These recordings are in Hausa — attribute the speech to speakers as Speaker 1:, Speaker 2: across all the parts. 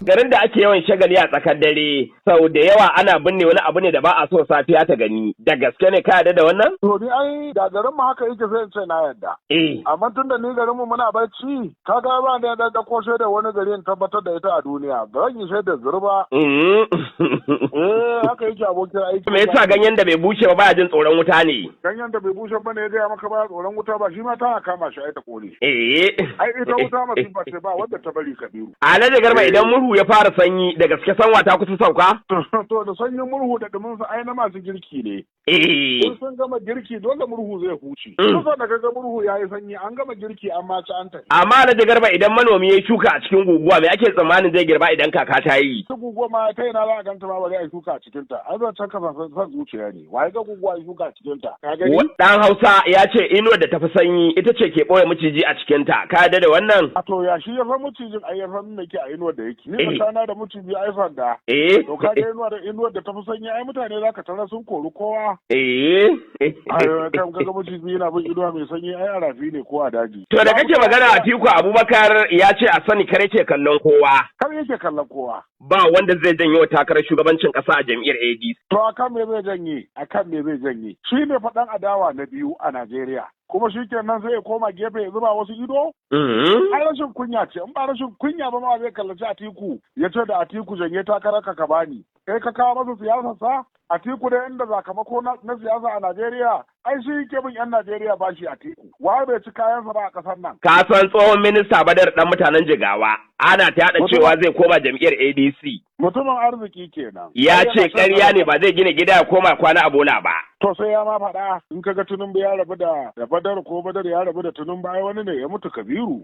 Speaker 1: Garin da ake yawan shagali a tsakar dare, sau da yawa ana binne wani abu ne da ba a so safiya ta gani. Da gaske ne ka yarda da wannan?
Speaker 2: To ni ai da garin mu haka yake sai in ce na yarda. Amma tun da ni garin mu muna bacci, kaga ba da da koshe da wani gari in tabbatar da ita a duniya. Ba zan yi shaidar zurba. Haka yake abokin aiki.
Speaker 1: Me yasa ganyen da bai bushe ba baya jin tsoron wuta ne?
Speaker 2: Ganyen da bai bushe ba ne ya gaya maka baya tsoron wuta ba, shi ma tana kama shi ai ta kore. Ai ita wuta masifa ce ba wadda ta bari Kabiru.
Speaker 1: Alhaji Garba idan murhu ya fara sanyi da gaske sanwa ta kusa sauka?
Speaker 2: To da sanyin murhu da dumin sa ai na masu girki ne. In sun gama girki dole murhu zai huce. Kusa da kaga murhu yayi sanyi an gama girki amma ci an tafi.
Speaker 1: Amma Alhaji Garba idan manomi ya shuka a cikin guguwa me ake tsammanin zai girba idan kaka ta yi?
Speaker 2: Guguwa ma ta yana za a ganta ma ba zai shuka a cikin ta. Ai zan can kasa san zuciya ne. Waye ga guguwa ya shuka a cikin ta? Ka gani?
Speaker 1: Dan Hausa ya ce inuwar da tafi sanyi ita ce ke boye miciji a cikin ta. Ka yarda da wannan?
Speaker 2: A to ya shi ya san micijin ai ya san me ke a inuwar da yake. Ni mutana da miciji ai sanda. To ka ga inuwar da tafi sanyi ai mutane zaka tara sun kori kowa. Kan ga miciji yana bin inuwa mai sanyi ai arafi ne ko a daji.
Speaker 1: To da kake magana Atiku Abubakar ya ce a sani kare ke kallon kowa.
Speaker 2: Kar yake kallon kowa.
Speaker 1: Ba wanda zai janye wa takarar shugabancin ƙasa a jam'iyyar ADC.
Speaker 2: To akan me zai janye? Akan me zai janye? Shi ne faɗan adawa na biyu a Najeriya. Kuma shi kenan sai ya koma gefe ya zuba wasu ido? Ai rashin kunya ce, in ba rashin kunya ba ma zai kallaci Atiku ya ce da Atiku janye takarar ka bani. Kai ka kawo masa siyasar sa? Atiku da inda sakamako na siyasa a Najeriya, ai shi yake bin 'yan Najeriya ba shi Atiku. Waye bai ci kayansa ba a ƙasar nan?
Speaker 1: Ka san tsohon minista Badar dan mutanen Jigawa, ana ta yaɗa cewa zai koma jam'iyyar ADC.
Speaker 2: Mutumin arziki kenan.
Speaker 1: Ya ce ƙarya ne ba zai gina gida ya koma kwana a bola ba.
Speaker 2: To sai ya ma faɗa in kaga Tinubu ya rabu da Badar ko Badar ya rabu da Tinubu ai wani ne ya mutu Kabiru.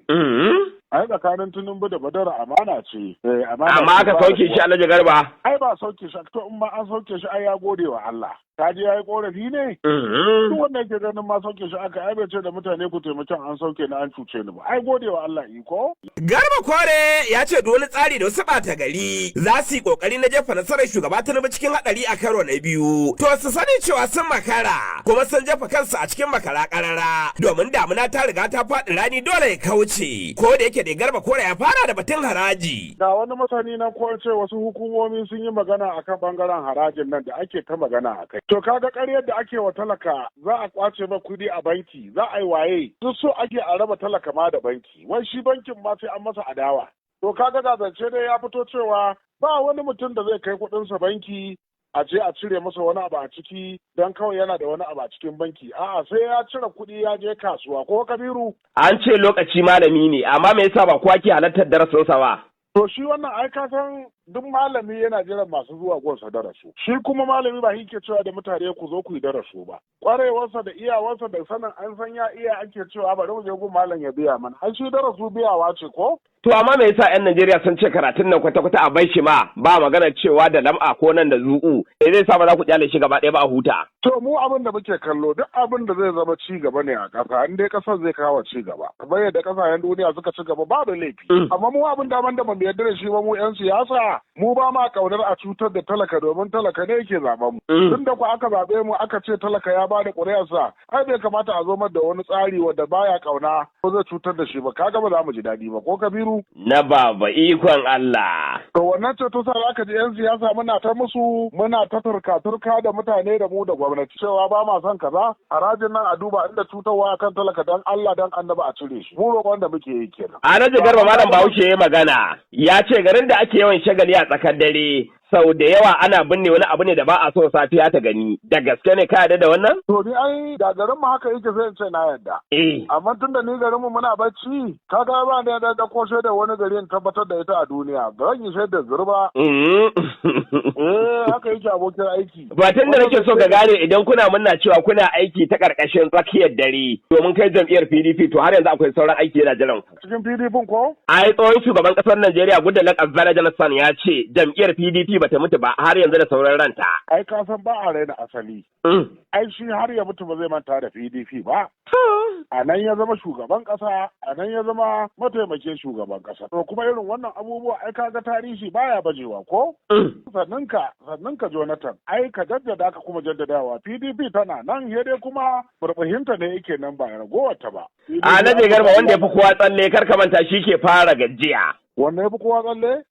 Speaker 2: Ai tsakanin Tinubu da Badar amana ce.
Speaker 1: Amma aka sauke shi Alhaji Garba.
Speaker 2: Ai ba sauke shi to in ma an sauke shi ai ya gode wa Allah. Ka je yayi korafi ne? Duk wanda yake ganin ma sauke shi aka ai bai ce da mutane ku taimakon an sauke ni an cuce ni ba. Ai gode wa Allah iko.
Speaker 1: Garba Kore ya ce dole tsari da wasu ɓata gari za su yi kokari na jefa nasarar shugaba Tinubu cikin haɗari a karo na biyu. To su sani cewa sun makara kuma sun jefa kansu a cikin makara karara domin damuna ta riga ta faɗi rani dole ya kauce. Ko da yake da Garba Kore ya fara da batun haraji.
Speaker 2: Ga wani masani na ko ce wasu hukumomi sun yi magana akan bangaren harajin nan da ake ta magana akai. To kaga ƙaryar da ake wa talaka za a kwace ba kuɗi a banki za a yi waye duk so ake a raba talaka ma da banki wai shi bankin ma sai an masa adawa. To kaga da zance dai ya fito cewa ba wani mutum da zai kai kuɗinsa banki a je a cire masa wani abu a ciki don kawai yana da wani abu a cikin banki. A'a sai ya cire kuɗi ya je kasuwa ko Kabiru. An
Speaker 1: ce lokaci malami ne amma me yasa ba kowa ke halartar darasinsa ba?
Speaker 2: To shi wannan ai ka san duk malami yana jiran masu zuwa gonsa darasu. Shi kuma malami ba ke cewa da mutane ku zo ku yi darasu ba. Kwarewarsa da iyawarsa da sanin an san ya iya ake cewa bari mu je gun malam ya biya mana. Ai shi darasu biyawa ce ko?
Speaker 1: To amma me yasa 'yan Najeriya sun ce karatun nan kwata-kwata a bai shi ma ba magana cewa da lam'a ko nan da zuƙu. Zai sa ba za ku kyale shi gaba ɗaya ba a huta.
Speaker 2: To mu abin da muke kallo duk abin da zai zama ci gaba ne a ƙasa in dai ƙasar zai kawo ci gaba. Kamar yadda ƙasashen duniya suka ci gaba ba da laifi. Amma mu abin da ban da mu yarda da shi ba mu 'yan siyasa mu ba ma kaunar a cutar da talaka domin talaka ne yake zaben mu. Tun da ku aka zaɓe mu aka ce talaka ya ba da ƙuri'arsa ai bai kamata a zo da wani tsari wanda baya kauna ko zai cutar da shi ba kaga ba za mu ji daɗi ba ko Kabiru.
Speaker 1: Na baba ikon Allah.
Speaker 2: To wannan ce to sa aka ji 'yan siyasa muna ta musu muna ta turka da mutane da mu da gwamnati cewa ba ma son kaza harajin nan a duba inda cutarwa akan talaka dan Allah dan annaba a cire shi. Mu roƙon da muke yi kenan.
Speaker 1: Alhaji Garba Malam Bahaushe ya magana ya ce garin da ake yawan shagali a tsakar dare sau da yawa ana binne wani abu ne da ba a so safiya ta gani. Da gaske ne ka yarda da wannan?
Speaker 2: To ni ai da garin mu haka yake sai in ce na yarda. Amma tun da ni garin mu muna bacci kaga ba da koshe da wani gari in tabbatar da ita a duniya. Ba zan yi shaidar zurba. Haka yake abokin aiki.
Speaker 1: Batun da nake so ka gane idan kuna munna cewa kuna aiki ta karkashin tsakiyar dare domin kai jam'iyyar PDP to har yanzu akwai sauran aiki yana jiran ku.
Speaker 2: Cikin PDP ko?
Speaker 1: Ai tsohon shugaban ƙasar Najeriya Goodluck Ebele Jonathan ya ce jam'iyyar PDP bata mutu ba har yanzu da sauran ranta.
Speaker 2: Ai ka san ba a raina asali. Ai shi har ya mutu ba zai manta da PDP ba. A nan ya zama shugaban ƙasa, a nan ya zama mataimakin shugaban ƙasa. To kuma irin wannan abubuwa ai kaga tarihi baya bajewa ko? Sannan ka Jonathan, ai ka jaddada ka kuma jaddadawa. PDP tana nan dai kuma burbuhinta ne yake nan ba ragowar ta ba.
Speaker 1: A na Garba wanda ya fi kowa tsalle kar ka manta shi ke fara gajiya.
Speaker 2: Wanne ya fi kowa tsalle?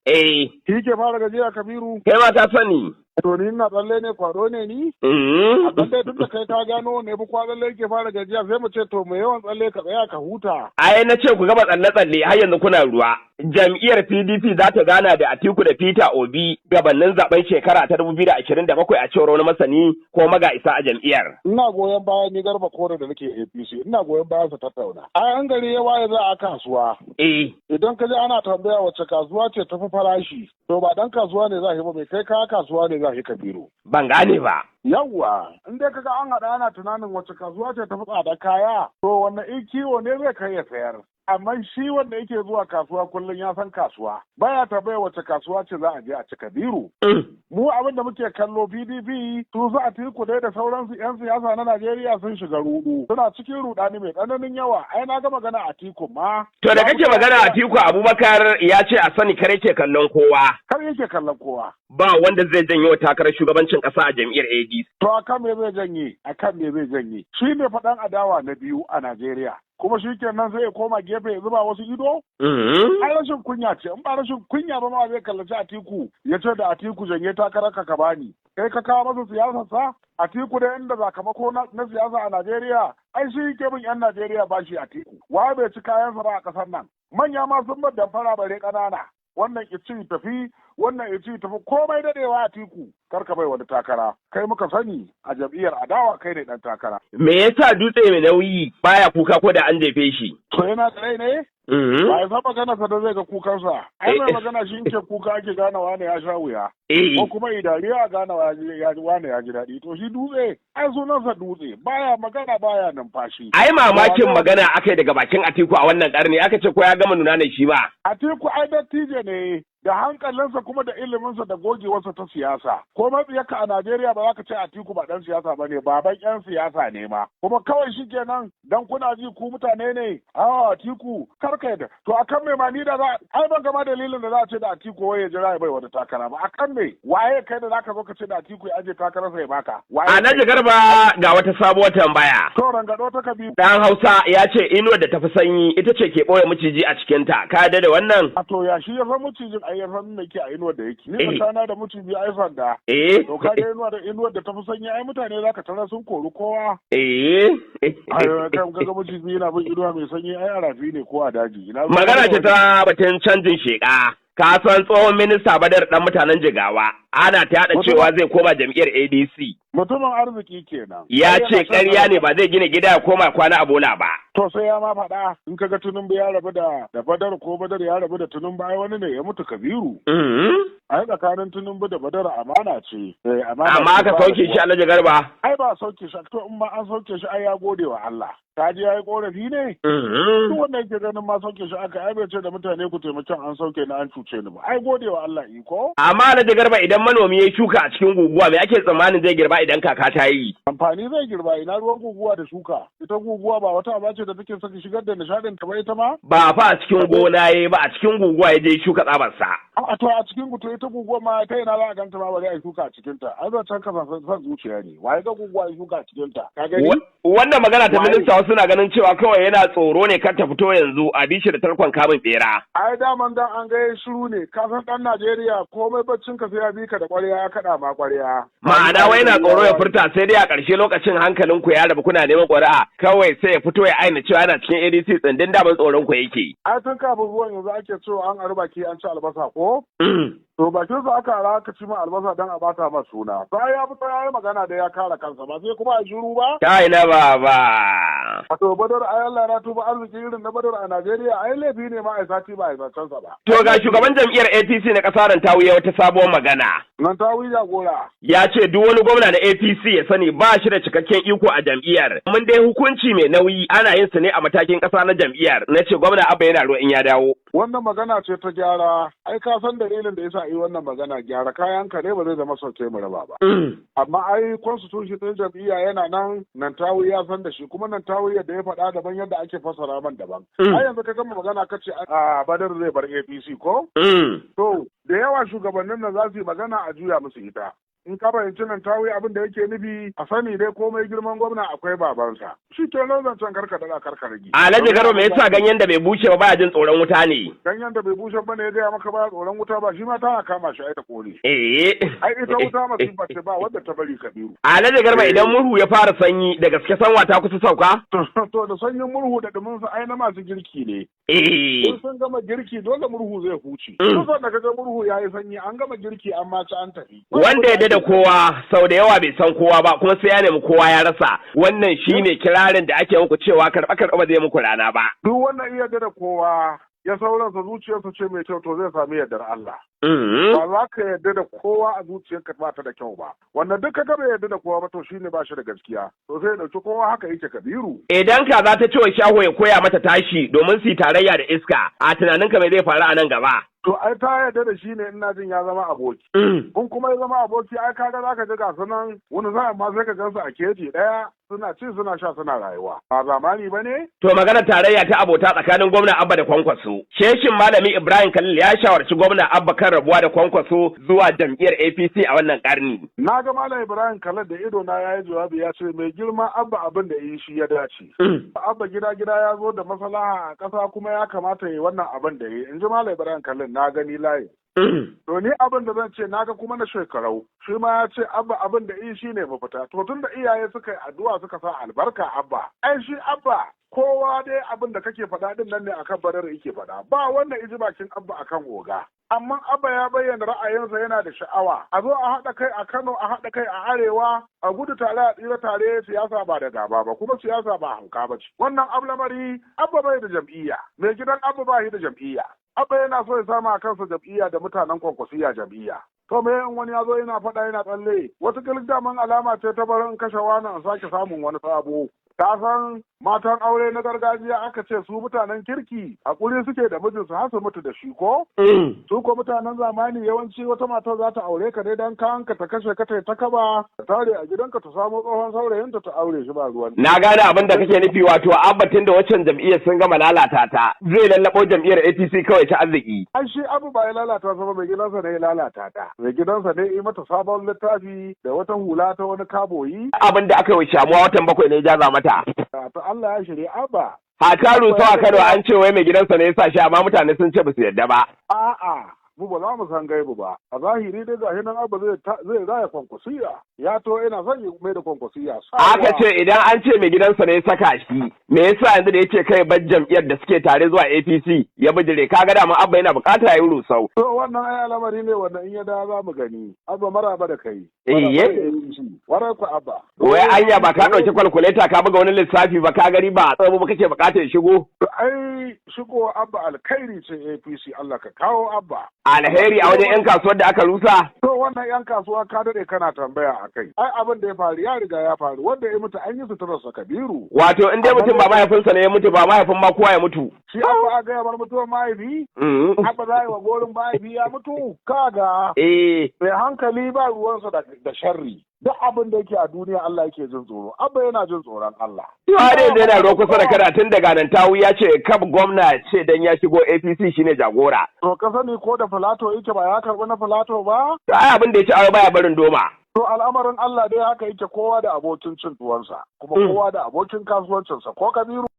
Speaker 2: Shi ke fara gajiya Kabiru?
Speaker 1: Kai ma ka sani.
Speaker 2: To ni ina tsalle ne kwado ne ni? A tsalle duk da kai ka gano ne fi kowa tsalle yake fara gajiya sai mu ce to mai yawan tsalle ka tsaya ka huta.
Speaker 1: Ai na ce ku gaba tsalle-tsalle har yanzu kuna ruwa. Jam'iyyar PDP za ta gana da Atiku da Peter Obi gabanin zaben shekara ta 2027 a cewar wani masani ko magaisa a jam'iyyar.
Speaker 2: Ina goyon bayan ni Garba Kore da nake APC, ina goyon bayan sa tattauna. Ai an gari ya waye za a kasuwa. Idan ka ji ana tambaya wacce kasuwa ce tafi farashi, to ba dan kasuwa ne za shi ba mai kai ka kasuwa ne za shi Kabiru.
Speaker 1: Ban gane ba.
Speaker 2: Yawwa, in dai kaga an haɗa ana tunanin wacce kasuwa ce tafi tsada kaya, to wannan kiwo ne zai kai ya sayar. Amma shi wanda yake zuwa kasuwa kullum ya san kasuwa baya tambaya wace kasuwa ce za a je a ci Kabiru. Mu abin da muke kallo PDP su za a tiku dai da sauransu 'yan siyasa na Najeriya sun shiga rudu suna cikin rudani mai tsananin yawa ai na ga magana a tiku ma.
Speaker 1: To da kake magana a tiku Abubakar ya ce a sani kare ke kallon kowa.
Speaker 2: Kar yake kallon kowa.
Speaker 1: Ba wanda zai janye wa takarar shugabancin ƙasa a jam'iyyar ADC.
Speaker 2: To akan me zai janye? Akan me zai janye? Shi ne faɗan adawa na biyu a Najeriya. Kuma shi kenan sai ya koma gefe ya zuba wasu ido? Ai rashin kunya ce, in ba rashin kunya ba ma zai kallaci Atiku ya ce da Atiku janye takarar ka bani. Kai ka kawo masa siyasar sa? Atiku da inda sakamako na siyasa a Najeriya, ai shi ke bin 'yan Najeriya ba shi Atiku. Wa bai ci kayan sa ba a ƙasar nan? Manya ma sun bar damfara bare ƙanana. Wannan ici tafi, wannan ici tafi komai dadewa a tiku. Karka bai wani takara. Kai muka sani a jam'iyyar adawa kai ne dan takara.
Speaker 1: Me yasa dutse mai nauyi baya kuka ko da an jefe shi?
Speaker 2: To yana da rai ne? Ba ya saba magana sa da zai ga kukansa. Ai mai magana shi ke kuka ake gane wane ya sha wuya. Ko kuma idariya a gane wane ya ji daɗi. To shi dutse, ai sunansa dutse, baya magana baya numfashi.
Speaker 1: Ai mamakin magana aka yi daga bakin Atiku a wannan ƙarni aka ce ko ya gama nuna ne shi ba.
Speaker 2: Atiku ai dattijo ne. Da hankalinsa kuma da iliminsa da gogewarsa ta siyasa. Ko matsiyarka a Najeriya ba za ka ce Atiku ba dan siyasa ba ne, baban 'yan siyasa ne ma. Kuma kawai shi kenan dan kuna ji ku mutane ne, Atiku karka yadda. To akan me ma ni da za ai ban gama dalilin da za a ce da Atiku wai ya jira ya bai wata takara ba. Akan me waye kai da zaka zo ka ce da Atiku ya aje takararsa ya baka.
Speaker 1: Alhaji Garba ga wata sabuwar tambaya.
Speaker 2: To rangado ta Kabiru.
Speaker 1: Dan Hausa ya ce inuwar da tafi sanyi ita ce ke ɓoye maciji a cikinta. Ka da wannan?
Speaker 2: A to ya shi ya san macijin ya san me ke a inuwar da yake. Ni tsana da mutum biyu ai sanda. To ka ga inuwar da tafi sanyi ai mutane zaka tara sun kori kowa. Kan ga mutum biyu yana bin inuwa mai sanyi ai arafi ne ko a daji.
Speaker 1: Magana ce ta batun canjin sheka. Ka san tsohon minista Badar dan mutanen Jigawa ana ta yada cewa zai koma jam'iyyar ADC.
Speaker 2: Mutumin arziki kenan.
Speaker 1: Ya ce ƙarya ne ba zai gina gida ya koma kwana a bola ba.
Speaker 2: To sai ya ma faɗa in kaga Tinubu ya rabu da Badar ko Badar ya rabu da Tinubu ai wani ne ya mutu Kabiru. Ai tsakanin Tinubu da Badar amana ce.
Speaker 1: Amma aka sauke shi Alhaji Garba.
Speaker 2: Ai ba sauke shi to in ma an sauke shi ai ya gode wa Allah. Ta ji yayi korafi ne? Duk wanda yake ganin ma sauke shi aka ai bai ce da mutane ku taimakon an sauke ni an cuce ni ba. Ai gode wa Allah iko.
Speaker 1: Amma Alhaji Garba idan manomi ya shuka a cikin guguwa me ake tsammanin zai girba idan kaka ta yi?
Speaker 2: Amfani zai girba ina ruwan guguwa da shuka. Ita guguwa ba wata aba ce da take saka shigar da nishadin ta ba ita ma?
Speaker 1: Ba fa a cikin gona yayi ba a cikin guguwa ya je shuka tsabarsa.
Speaker 2: A to a cikin guto ita guguwa ma ta yana za a ganta ma ba zai shuka a cikin ta. Ai zan ka san zuciya ne. Waye ga guguwa ya shuka a cikin ta? Ka gani?
Speaker 1: Wannan magana ta minista wasu na ganin cewa kawai yana tsoro ne kar ta fito yanzu a bishi da tarkon kamun bera.
Speaker 2: Ai daman dan an ga shiru ne ka san dan Najeriya komai baccin ka sai ya bi ka da ƙwarya ya kada ma ƙwarya.
Speaker 1: Ma'ana wai na tsoro ya furta sai dai a ƙarshe lokacin hankalin ku ya rabu kuna neman ƙuri'a kawai sai ya fito ya aina cewa yana cikin ADC tsindin daban tsoron ku yake.
Speaker 2: Ai tun kafin zuwan yanzu ake cewa an ari baki an ci albasa ko? To bakin sa aka ara aka ci ma albasa dan a bata ma suna. Sai ya fito ya yi magana da ya kare kansa ba sai kuma a shiru ba.
Speaker 1: Kai na baba.
Speaker 2: A to Badar ai Allah na tuba arziki irin na Badar a Najeriya ai laifi ne ma ai sati ba ai zancen sa ba.
Speaker 1: To ga shugaban jam'iyyar APC na ƙasar Rantawi wata sabuwar magana.
Speaker 2: Rantawi jagora.
Speaker 1: Ya ce duk wani gwamna na APC ya sani ba shi da cikakken iko a jam'iyyar. Mun dai hukunci mai nauyi ana yin su ne a matakin ƙasa na jam'iyyar. Na ce gwamna Abba yana ruwa in ya dawo.
Speaker 2: Wannan magana ce ta gyara. Ai ka san dalilin da yasa yi wannan magana gyara kayan ka ne ba zai zama sauke mu raba ba. Amma ai constitution ɗin jam'iyya yana nan tawi ya san da shi kuma nan tawi yadda ya faɗa daban yadda ake fassara man daban. Ai yanzu ka gama magana ka ce a Badar zai bar APC ko? To da yawa shugabannin nan za su yi magana a juya musu ita. in ka fahimci nan tawi abin da yake nufi a sani dai komai girman gwamna akwai babansa. Shi ke nan zancen karka daɗa karka rage.
Speaker 1: Alhaji Garba me yasa ganyen da bai bushe ba baya jin tsoron wuta ne?
Speaker 2: Ganyen da bai bushe ba ne ya gaya maka baya tsoron wuta ba shi ma ta kama shi ai ta kore. Ai ita wuta masifa ce ba wadda ta bari Kabiru.
Speaker 1: Alhaji Garba idan murhu ya fara sanyi da gaske sanwa ta kusa sauka?
Speaker 2: To da sanyin murhu da dumin sa ai na masu girki ne. Kun sun gama girki dole murhu zai huce. Kun san da kaga murhu yayi sanyi an gama girki an ma ci an tafi.
Speaker 1: Wanda ya da kowa sau da yawa bai san kowa ba kuma sai ya nemi kowa ya rasa. Wannan shine kirarin da ake muku cewa karɓa ba zai muku rana ba.
Speaker 2: Duk wannan iya da kowa ya sauransa zuciyarsa ce mai kyau to zai sami yardar Allah. Ba za ka yarda da kowa a zuciyarka ba ta da kyau ba. Wanda duk ka bai yarda da kowa ba to shine ba shi da gaskiya. To sai ya dauki kowa haka yake Kabiru. Idan
Speaker 1: ka za ta ce wa shaho ya koya mata tashi domin su yi tarayya da iska, a tunaninka me zai faru a nan gaba?
Speaker 2: To ai ta yarda da shi ne ina jin ya zama aboki. Kun kuma ya zama aboki ai kaga za ka ji gasu nan wani sa'an ma sai ka gansu a keji ɗaya suna ci suna sha suna rayuwa. Ba zamani ba ne?
Speaker 1: To magana tarayya ta abota tsakanin gwamna Abba da Kwankwaso. Sheshin Malami Ibrahim Khalil ya shawarci gwamna Abba kan rabuwa da Kwankwaso zuwa jam'iyyar APC a wannan karni.
Speaker 2: Na ga Malam Ibrahim Khalil da ido na yayi jawabi ya ce mai girma Abba abin da yi shi ya dace. Abba gida ya zo da maslaha a ƙasa kuma ya kamata yi wannan abin da yi. In ji Malam Ibrahim Khalil na gani layi. To ni abin da zan ce naga kuma na shekarau shi ma ya ce Abba abin da yi shi ne mafita. To tun da iyaye suka yi addu'a suka sa albarka Abba. Ai shi Abba kowa dai abin da kake faɗa din nan ne akan badar yake faɗa. Ba wanda iji bakin Abba akan oga. Amma Abba ya bayyana ra'ayinsa yana da sha'awa. A zo a haɗa kai a Kano a haɗa kai a Arewa a gudu tare a tsira tare siyasa ba da gaba ba kuma siyasa ba hauka ba ce. Wannan ablamari Abba bai da jam'iyya. Mai gidan Abba ba shi da jam'iyya. Abba yana so ya samu a kansa jam'iyya da mutanen Kwankwasiya jam'iyya. To me in wani ya zo yana faɗa yana tsalle wata daman alama ce ta barin kashe wani in sake samun wani sabo. Ka san matan aure na gargajiya aka ce su mutanen kirki hakuri suke da mijinsu har su mutu da shi ko? Su ko mutanen zamani yawanci wata mata za ta aure ka dai dan ka ta kashe ka ta kaba ta tare a gidanka ta samo tsohon saurayinta ta aure shi ba ruwan.
Speaker 1: Na gane abin da kake nufi wato abbatin da waccan jam'iyyar sun gama lalata ta zai lallabo jam'iyyar APC kawai ta arziki.
Speaker 2: Ai shi abu ba ya lalata ta ba mai gidansa ne ya lalata ta. Mai gidansa ne ya mata sabon littafi da wata hula ta wani kaboyi.
Speaker 1: Abin da aka yi shamuwa watan 7 ne ya jaza mata.
Speaker 2: To Allah ya shirya Abba.
Speaker 1: Hakaru sau a Kano an ce wai mai gidansa ne ya sa shi amma mutane sun ce ba su yarda ba.
Speaker 2: A'a. Mu ba za mu san gaibu ba. A zahiri dai gashi nan Abba zai raya Kwankwasiya. Ya to ina son ya mai da Kwankwasiya.
Speaker 1: Aka ce idan an ce mai gidansa ne ya saka shi, me yasa yanzu da yace kai bar jam'iyyar da suke tare zuwa APC ya bijire kaga da mu Abba yana bukata ya yi rusau.
Speaker 2: To wannan ai al'amari ne wannan in ya da za mu gani. Abba maraba da kai. Warai ku Abba.
Speaker 1: Wai anya ba ka dauki calculator ka buga wani lissafi ba ka gari ba tsabo ba kake bukata ya shigo.
Speaker 2: To ai shigo Abba alkhairi ce APC Allah ka kawo Abba.
Speaker 1: Alheri a wajen 'yan kasuwar da aka rusa?
Speaker 2: To wannan 'yan kasuwa ka daɗe kana tambaya a kai. Ai abin da ya faru ya riga ya faru wanda ya mutu an yi suturarsa Kabiru.
Speaker 1: Wato in dai mutum ba mahaifinsa ne ya mutu ba mahaifin ma kowa ya mutu.
Speaker 2: Shi Abba a gaya bar mutuwar mahaifi? Abba za yi wa gorin mahaifi ya mutu? Kaga. Mai hankali ba ruwansa da sharri. Duk abin da yake a duniya Allah yake jin tsoro. Abba yana jin tsoron Allah.
Speaker 1: Har yanzu yana roƙo kusa da karatun daga nan tawu ya ce kab gwamna ce dan ya shigo APC shine jagora.
Speaker 2: To ka sani ko da Filato yake ba ya karɓi na Filato ba?
Speaker 1: Ai abin da ya ci aure baya barin doma.
Speaker 2: To al'amarin Allah dai haka yake kowa da abokin cin tuwansa, kuma kowa da abokin kasuwancinsa ko Kabiru.